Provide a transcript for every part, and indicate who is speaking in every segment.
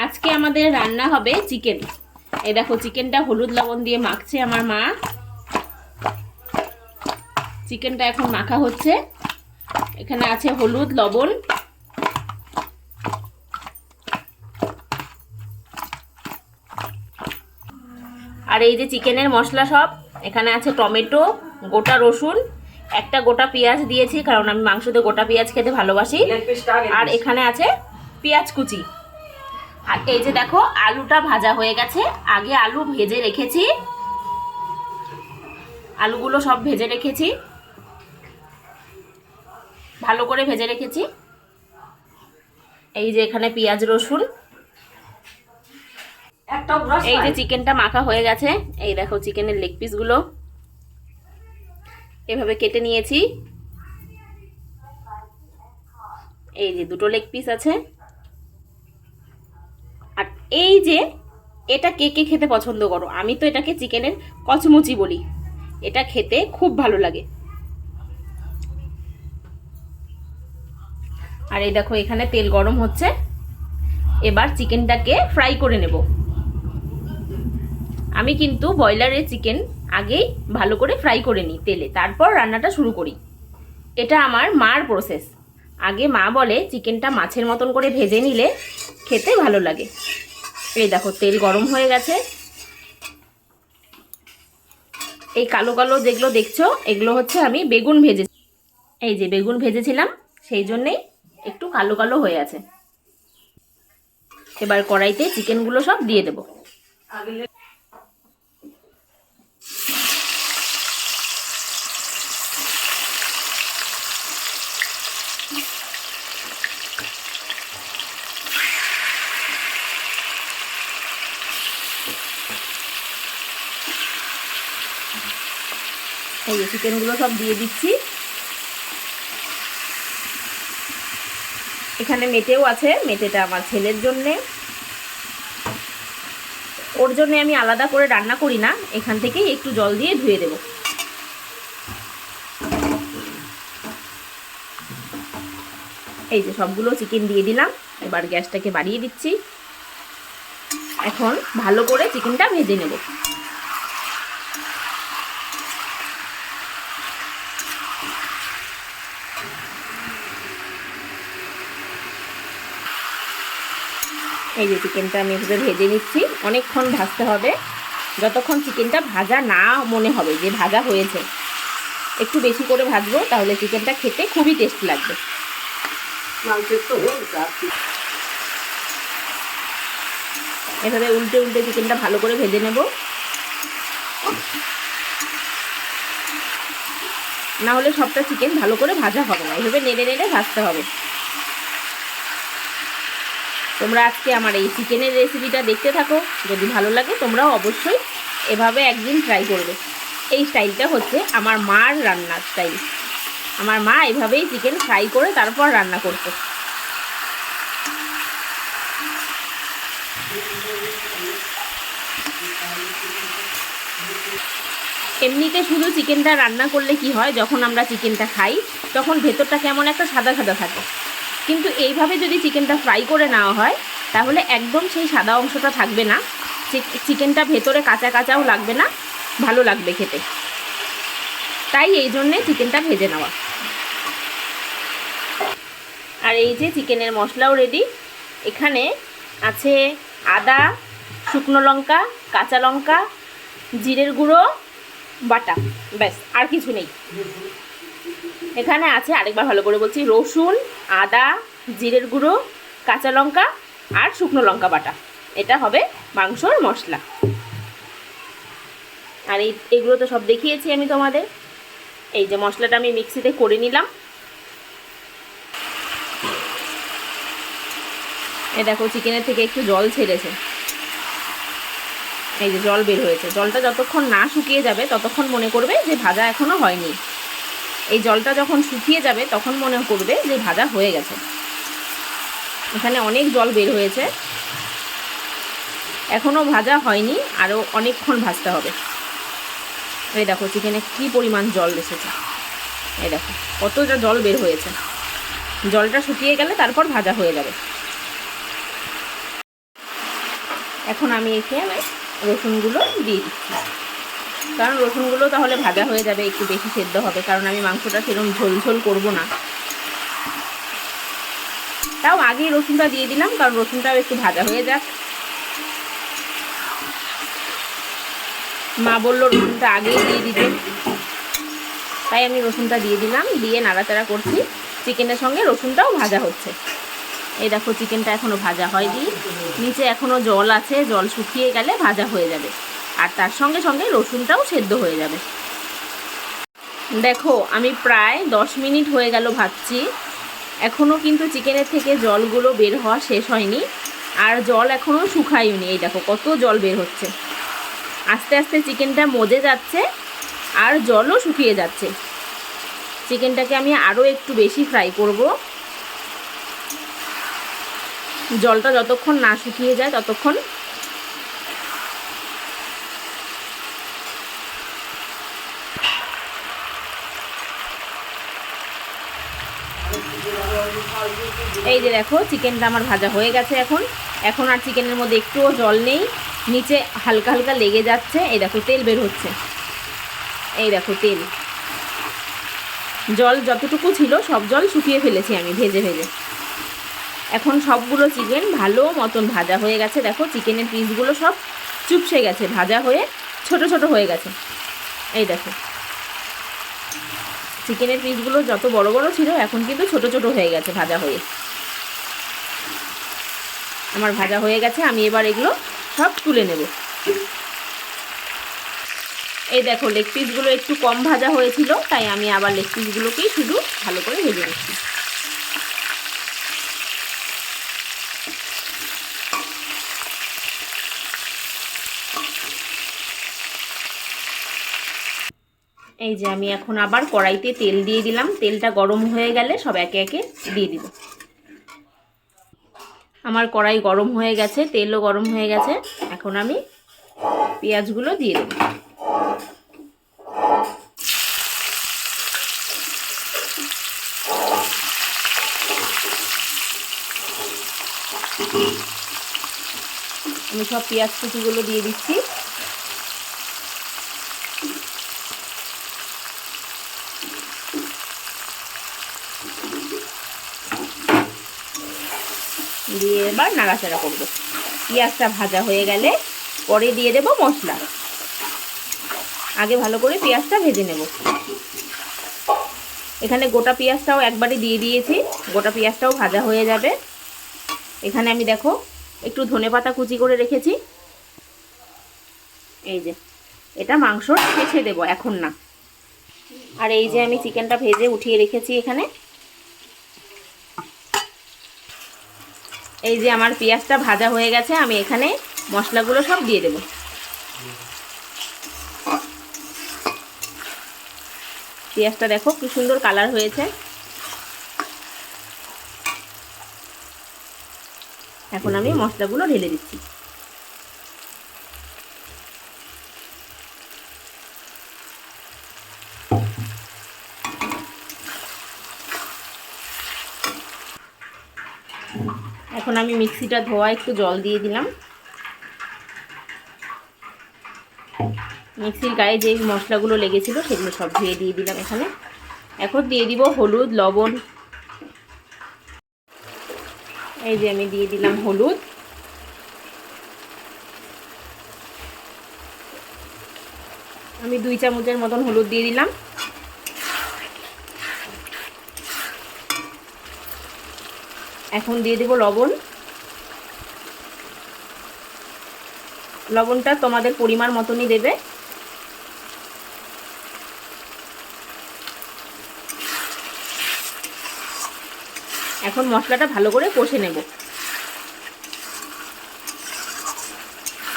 Speaker 1: আজকে আমাদের রান্না হবে চিকেন। এই দেখো চিকেনটা হলুদ লবণ দিয়ে মাখছে আমার মা। চিকেনটা এখন মাখা হচ্ছে। এখানে আছে হলুদ লবণ, আর এই যে চিকেনের মশলা সব। এখানে আছে টমেটো, গোটা রসুন, একটা গোটা পেঁয়াজ দিয়েছি কারণ আমি মাংসতে গোটা পেঁয়াজ খেতে ভালোবাসি। আর এখানে আছে পেঁয়াজ কুচি। আর এই যে দেখো আলুটা ভাজা হয়ে গেছে। আগে আলু ভেজে রেখেছি, আলুগুলো সব ভেজে রেখেছি, ভালো করে ভেজে রেখেছি। এই যে এখানে পেঁয়াজ রসুন। এই যে চিকেনটা মাখা হয়ে গেছে। এই দেখো চিকেনের লেগ পিসগুলো এভাবে কেটে নিয়েছি। এই যে দুটো লেগ পিস আছে। আর এই যে এটা কে কে খেতে পছন্দ করো? আমি তো এটাকে চিকেনের কচমুচি বলি। এটা খেতে খুব ভালো লাগে। আর এই দেখো এখানে তেল গরম হচ্ছে। এবার চিকেনটাকে ফ্রাই করে নেব। আমি কিন্তু ব্রয়লারের চিকেন আগেই ভালো করে ফ্রাই করে নিই তেলে, তারপর রান্নাটা শুরু করি। এটা আমার মার প্রসেস। আগে মা বলে চিকেনটা মাছের মতন করে ভেজে নিলে খেতে ভালো লাগে। এই দেখো তেল গরম হয়ে গেছে। এই কালো কালো যেগুলো দেখছো এগুলো হচ্ছে আমি বেগুন ভেজে, এই যে বেগুন ভেজেছিলাম, সেই জন্যেই একটু কালো কালো হয়ে আছে। এবার কড়াইতে চিকেনগুলো সব দিয়ে দেব। এই যে চিকেনগুলো সব দিয়ে দিচ্ছি। এখানে মেটেও আছে, মেটেটা আমার ছেলের জন্যে। ওর জন্য আমি আলাদা করে রান্না করি না, এখান থেকেই একটু জল দিয়ে ধুয়ে দেব। এই যে সবগুলো চিকেন দিয়ে দিলাম। এবার গ্যাসটাকে বাড়িয়ে দিচ্ছি। এখন ভালো করে চিকেনটা ভেজে নেব। এই যে চিকেনটা আমি এভাবে ভেজে নিচ্ছি। অনেকক্ষণ ভাজতে হবে, যতক্ষণ চিকেনটা ভাজা না মনে হবে যে ভাজা হয়েছে। একটু বেশি করে ভাজবো, তাহলে চিকেনটা খেতে খুবই টেস্টি লাগবে। এভাবে উল্টে উল্টে চিকেনটা ভালো করে ভেজে নেব, না হলে সবটা চিকেন ভালো করে ভাজা হবে না। এভাবে নেড়ে নেড়ে ভাজতে হবে। তোমরা আজকে আমার এই চিকেনের রেসিপিটা দেখতে থাকো। যদি ভালো লাগে তোমরাও অবশ্যই এভাবে একদিন ট্রাই করবে। এই স্টাইলটা হচ্ছে আমার মার রান্নার স্টাইল। আমার মা এভাবেই চিকেন ফ্রাই করে তারপর রান্না করতো। এমনিতে শুধু চিকেনটা রান্না করলে কি হয়, যখন আমরা চিকেনটা খাই তখন ভেতরটা কেমন একটা সাদা সাদা থাকে। কিন্তু এইভাবে যদি চিকেনটা ফ্রাই করে নেওয়া হয় তাহলে একদম সেই সাদা অংশটা থাকবে না। চিকেনটা ভেতরে কাঁচা কাঁচাও লাগবে না, ভালো লাগবে খেতে। তাই এই জন্যে চিকেনটা ভেজে নেওয়া। আর এই যে চিকেনের মশলাও রেডি। এখানে আছে আদা, শুকনো লঙ্কা, কাঁচা লঙ্কা, জিরের গুঁড়ো বাটা, ব্যাস আর কিছু নেই। এখানে আছে, আরেকবার ভালো করে বলছি, রসুন, আদা, জিরের গুঁড়ো, কাঁচা লঙ্কা আর শুকনো লঙ্কা বাটা। এটা হবে মাংসর মশলা। আর এগুলো তো সব দেখিয়েছি আমি তোমাদের। এই যে মশলাটা আমি মিক্সিতে করে নিলাম। এই দেখো চিকেনের থেকে একটু জল ছেড়েছে। এই যে জল বের হয়েছে। জলটা যতক্ষণ না শুকিয়ে যাবে ততক্ষণ মনে করবে যে ভাজা এখনো হয়নি। এই জলটা যখন শুকিয়ে যাবে তখন মনে করবে যে ভাজা হয়ে গেছে। এখানে অনেক জল বের হয়েছে, এখনো ভাজা হয়নি, আরও অনেকক্ষণ ভাজতে হবে। এই দেখো চিকেনে কি পরিমাণ জল এসেছে। এই দেখো কতটা জল বের হয়েছে। জলটা শুকিয়ে গেলে তারপর ভাজা হয়ে যাবে। এখন আমি এখানে রসুনগুলো দিয়ে দিচ্ছি, কারণ রসুনগুলো তাহলে ভাজা হয়ে যাবে, একটু বেশি সেদ্ধ হবে, কারণ আমি মাংসটা সেরকম ঝোল ঝোল করবো না। তাও আগেই রসুনটা দিয়ে দিলাম, কারণ রসুনটাও একটু ভাজা হয়ে যাক। মা বললো রসুনটা আগেই দিয়ে দিতে, তাই আমি রসুনটা দিয়ে দিলাম, দিয়ে নাড়াচাড়া করছি। চিকেনের সঙ্গে রসুনটাও ভাজা হচ্ছে। এই দেখো চিকেনটা এখনও ভাজা হয়নি, নিচে এখনও জল আছে, জল শুকিয়ে গেলে ভাজা হয়ে যাবে, আর তার সঙ্গে সঙ্গে রসুনটাও সেদ্ধ হয়ে যাবে। দেখো আমি প্রায় 10 মিনিট হয়ে গেল ভাজছি, এখনও কিন্তু চিকেনের থেকে জলগুলো বের হওয়া শেষ হয়নি, আর জল এখনও শুকায়নি। এই দেখো কত জল বের হচ্ছে, আস্তে আস্তে চিকেনটা মজে যাচ্ছে আর জলও শুকিয়ে যাচ্ছে। চিকেনটাকে আমি আরও একটু বেশি ফ্রাই করব, জলটা যতক্ষণ না শুকিয়ে যায় ততক্ষণ। এই যে দেখো চিকেনটা আমার ভাজা হয়ে গেছে। এখন আর চিকেনের মধ্যে একটুও জল নেই, নিচে হালকা হালকা লেগে যাচ্ছে। এই দেখো তেল বের হচ্ছে, এই দেখো তেল। জল যতটুকু ছিল সব জল শুকিয়ে ফেলেছি আমি ভেজে ভেজে। এখন সবগুলো চিকেন ভালো মতন ভাজা হয়ে গেছে। দেখো চিকেনের পিসগুলো সব চুপসে গেছে, ভাজা হয়ে ছোট ছোট হয়ে গেছে। এই দেখো চিকেনের পিসগুলো যত বড় বড় ছিল এখন কিন্তু ছোট ছোট হয়ে গেছে ভাজা হয়ে। আমার ভাজা হয়ে গেছে, আমি এবার এগুলো সব তুলে নেব। এই দেখো লেগ পিসগুলো একটু কম ভাজা হয়েছিল, তাই আমি আবার লেগ পিসগুলোকেই শুধু ভালো করে ভেজে নিচ্ছি। এই যে আমি এখন আবার কড়াইতে তেল দিয়ে দিলাম, তেলটা গরম হয়ে গেলে সব একে একে দিয়ে দিব। আমার কড়াই গরম হয়ে গেছে, তেলও গরম হয়ে গেছে, এখন আমি পেঁয়াজগুলো দিয়ে দেব। আমি সব পেঁয়াজ কুচিগুলো দিয়ে দিচ্ছি। দিয়ে এবার নাড়াচাড়া করব। পেঁয়াজটা ভাজা হয়ে গেলে পরে দিয়ে দেব মশলা। আগে ভালো করে পেঁয়াজটা ভেজে নেব। এখানে গোটা পেঁয়াজটাও একবারে দিয়ে দিয়েছি, গোটা পেঁয়াজটাও ভাজা হয়ে যাবে। এখানে আমি দেখো একটু ধনেপাতা কুচি করে রেখেছি, এই যে এটা মাংস শেষে দেব, এখন না। আর এই যে আমি চিকেনটা ভেজে উঠিয়ে রেখেছি এখানে। এই যে আমার পেঁয়াজটা ভাজা হয়ে গেছে, আমি এখানে মশলাগুলো সব দিয়ে দেব। পেঁয়াজটা দেখো কি সুন্দর কালার হয়েছে। এখন আমি মশলাগুলো ঢেলে দিচ্ছি। এখন আমি মিক্সিটা ধোয়া একটু জল দিয়ে দিলাম। মিক্সির গায়ে যে মশলাগুলো লেগেছিল সেগুলো সব ধুয়ে দিয়ে দিলাম এখানে। এখন দিয়ে দিব হলুদ, লবণ। এই যে আমি দিয়ে দিলাম হলুদ, আমি 2 চামচের মতন হলুদ দিয়ে দিলাম। এখন দিয়ে দেব লবণ। লবণটা তোমাদের পরিমাণ মতনই দেবে। এখন মশলাটা ভালো করে কষে নেব।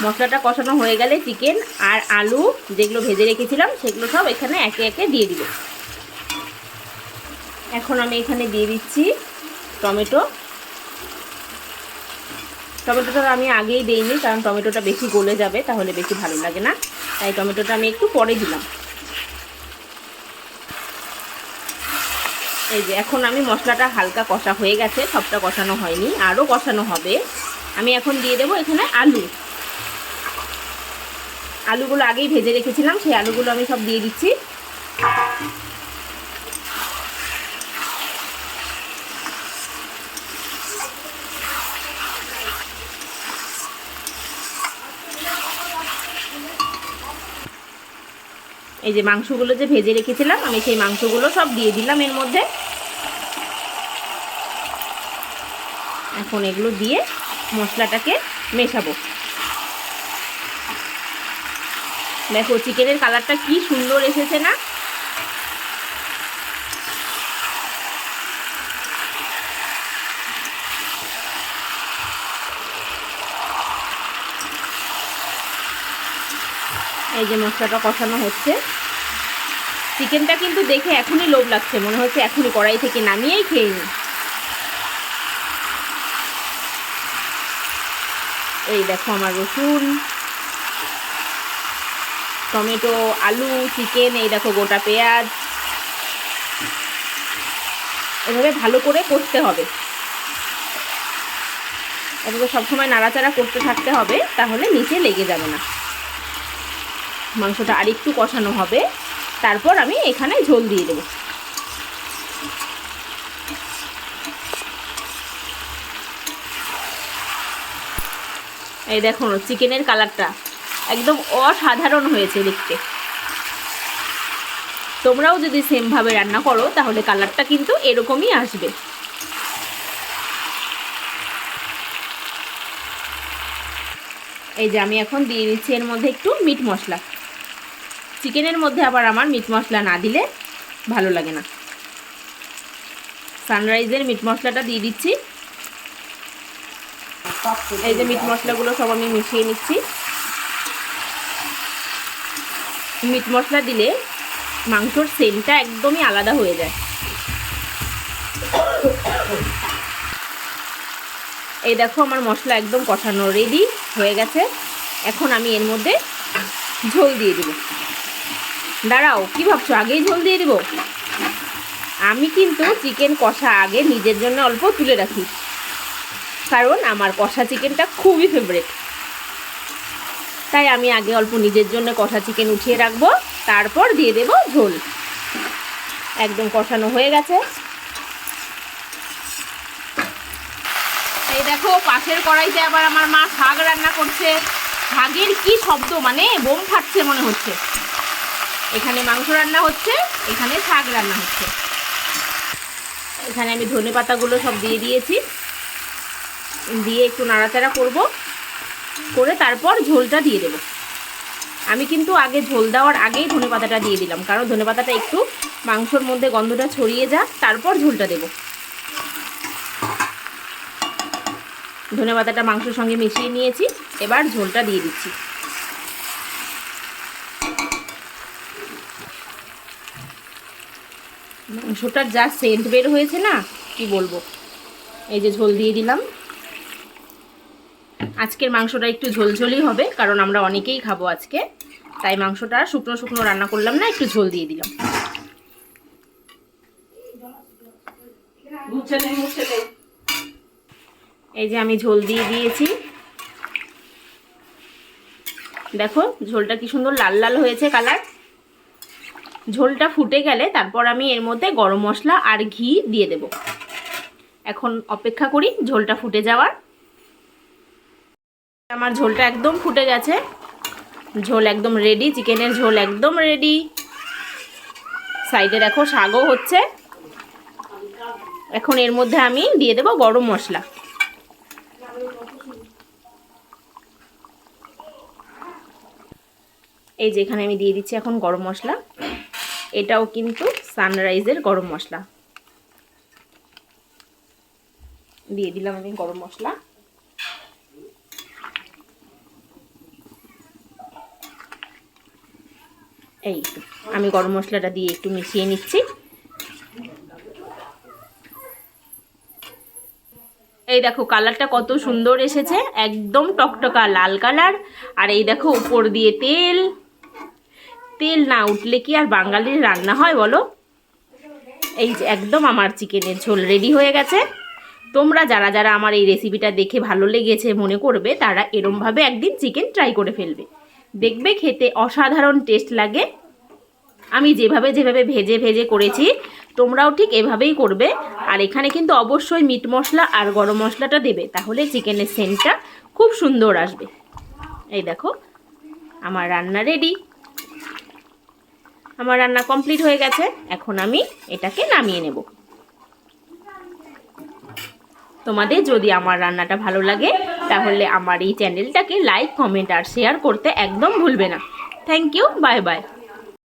Speaker 1: মশলাটা কষানো হয়ে গেলে চিকেন আর আলু যেগুলো ভেজে রেখেছিলাম সেগুলো সব এখানে একে একে দিয়ে দিব। এখন আমি এখানে দিয়ে দিচ্ছি টমেটো। টমেটোটা আমি আগেই দেইনি, কারণ টমেটোটা বেশি গলে যাবে, তাহলে বেশি ভালো লাগে না, তাই টমেটোটা আমি একটু পরে দিলাম। এই যে এখন আমি মশলাটা হালকা কষা হয়ে গেছে, সবটা কষানো হয়নি, আরও কষানো হবে। আমি এখন দিয়ে দেবো এখানে আলু। আলুগুলো আগেই ভেজে রেখেছিলাম, সেই আলুগুলো আমি সব দিয়ে দিচ্ছি। এই যে মাংসগুলো যে ভেজে রেখেছিলাম আমি সেই মাংসগুলো সব দিয়ে দিলাম এর মধ্যে। এখন এগুলো দিয়ে মশলাটাকে মেশাবো। দেখো চিকেনের কালারটা কি সুন্দর এসেছে না? এই যে মশলাটা কষানো হচ্ছে। চিকেনটা কিন্তু দেখে এখনই লোভ লাগছে, মনে হচ্ছে এখনই কড়াই থেকে নামিয়েই খেয়ে নিই। এই দেখো আমার রসুন, টমেটো, আলু, চিকেন, এই দেখো গোটা পেঁয়াজ, এভাবে ভালো করে কষতে হবে। এভাবে সবসময় নাড়াচাড়া করতে থাকতে হবে, তাহলে নিচে লেগে যাবে না। মাংসটা আরেকটু কষানো হবে, তারপর আমি এখানে ঝোল দিয়ে দেবো। এই দেখো চিকেনের কালারটা একদম অসাধারণ হয়েছে দেখতে। তোমরাও যদি সেমভাবে রান্না করো তাহলে কালারটা কিন্তু এরকমই আসবে। এই যে আমি এখন দিয়ে দিচ্ছি এর মধ্যে একটু মিট মশলা। চিকেনের মধ্যে আবার আমার মিট মশলা না দিলে ভালো লাগে না। সানরাইজের মিট মশলাটা দিয়ে দিচ্ছি। এই যে মিট মশলাগুলো সব আমি মিশিয়ে নিচ্ছি। মিট মশলা দিলে মাংসর সেন্টটা একদমই আলাদা হয়ে যায়। এই দেখো আমার মশলা একদম কষানো রেডি হয়ে গেছে। এখন আমি এর মধ্যে ঝোল দিয়ে দেব। দাঁড়াও, কি ভাবছো আগেই ঝোল দিয়ে দেব? আমি কিন্তু চিকেন কষা আগে নিজের জন্য অল্প তুলে রাখি, কারণ আমার কষা চিকেনটা খুবই ফেভারিট। তাই আমি আগে অল্প নিজের জন্য কষা চিকেন উঠিয়ে রাখবো, তারপর দিয়ে দেব ঝোল। একদম কষানো হয়ে গেছে। এই দেখো পাশের কড়াইতে আবার আমার মা শাক রান্না করছে। শাকের কি শব্দ, মানে বোম ফাটছে মনে হচ্ছে। এখানে মাংস রান্না হচ্ছে, এখানে শাক রান্না হচ্ছে। এখানে আমি ধনেপাতাগুলো সব দিয়ে দিয়েছি, দিয়ে একটু নাড়াচাড়া করব, করে তারপর ঝোলটা দিয়ে দেব। আমি কিন্তু আগে ঝোল দেওয়ার আগেই ধনেপাতাটা দিয়ে দিলাম, কারণ ধনেপাতাটা একটু মাংসর মধ্যে গন্ধটা ছড়িয়ে যাক, তারপর ঝোলটা দেব। ধনেপাতাটা মাংসের সঙ্গে মিশিয়ে নিয়েছি, এবার ঝোলটা দিয়ে দিচ্ছি। মাংসটার যা সেন্ট বের হয়েছে না, কি বলবো। এই যে ঝোল দিয়ে দিলাম। আজকের মাংসটা একটু ঝোলঝোলই হবে, কারণ আমরা অনেকেই খাবো আজকে, তাই মাংসটা শুকনো শুকনো রান্না করলাম না, একটু ঝোল দিয়ে দিলাম। এই যে আমি ঝোল দিয়ে দিয়েছি। দেখো ঝোলটা কি সুন্দর লাল লাল হয়েছে কালার। ঝোলটা ফুটে গেলে তারপর আমি এর মধ্যে গরম মশলা আর ঘি দিয়ে দেব। এখন অপেক্ষা করি ঝোলটা ফুটে যাওয়ার। আমার ঝোলটা একদম ফুটে গেছে, ঝোল একদম রেডি, চিকেনের ঝোল একদম রেডি। সাইডে দেখো শাকও হচ্ছে। এখন এর মধ্যে আমি দিয়ে দেব গরম মশলা। এই যে এখানে আমি দিয়ে দিচ্ছি এখন গরম মশলা। এটাও কিন্তু সানরাইজের গরম মশলা। দিয়ে দিলাম আমি গরম মশলা। এই আমি গরম মশলাটা দিয়ে একটু মিশিয়ে নিচ্ছি। এই দেখো কালারটা কত সুন্দর এসেছে, একদম টকটকা লাল কালার। আর এই দেখো উপর দিয়ে তেল। তেল না উঠলে কি আর বাঙালির রান্না হয় বলো। এই যে একদম আমার চিকেনের ঝোল রেডি হয়ে গেছে। তোমরা যারা যারা আমার এই রেসিপিটা দেখে ভালো লেগেছে মনে করবে, তারা এরমভাবে একদিন চিকেন ট্রাই করে ফেলবে। দেখবে খেতে অসাধারণ টেস্ট লাগে। আমি যেভাবে যেভাবে ভেজে ভেজে করেছি তোমরাও ঠিক এভাবেই করবে। আর এখানে কিন্তু অবশ্যই মিট মশলা আর গরম মশলাটা দেবে, তাহলে চিকেনের সেন্টটা খুব সুন্দর আসবে। এই দেখো আমার রান্না রেডি, আমার রান্না কমপ্লিট হয়ে গেছে। এখন আমি এটাকে নামিয়ে নেব। তোমাদের যদি আমার রান্নাটা ভালো লাগে তাহলে আমার এই চ্যানেলটাকে লাইক, কমেন্ট আর শেয়ার করতে একদম ভুলবে না। Thank you, bye by.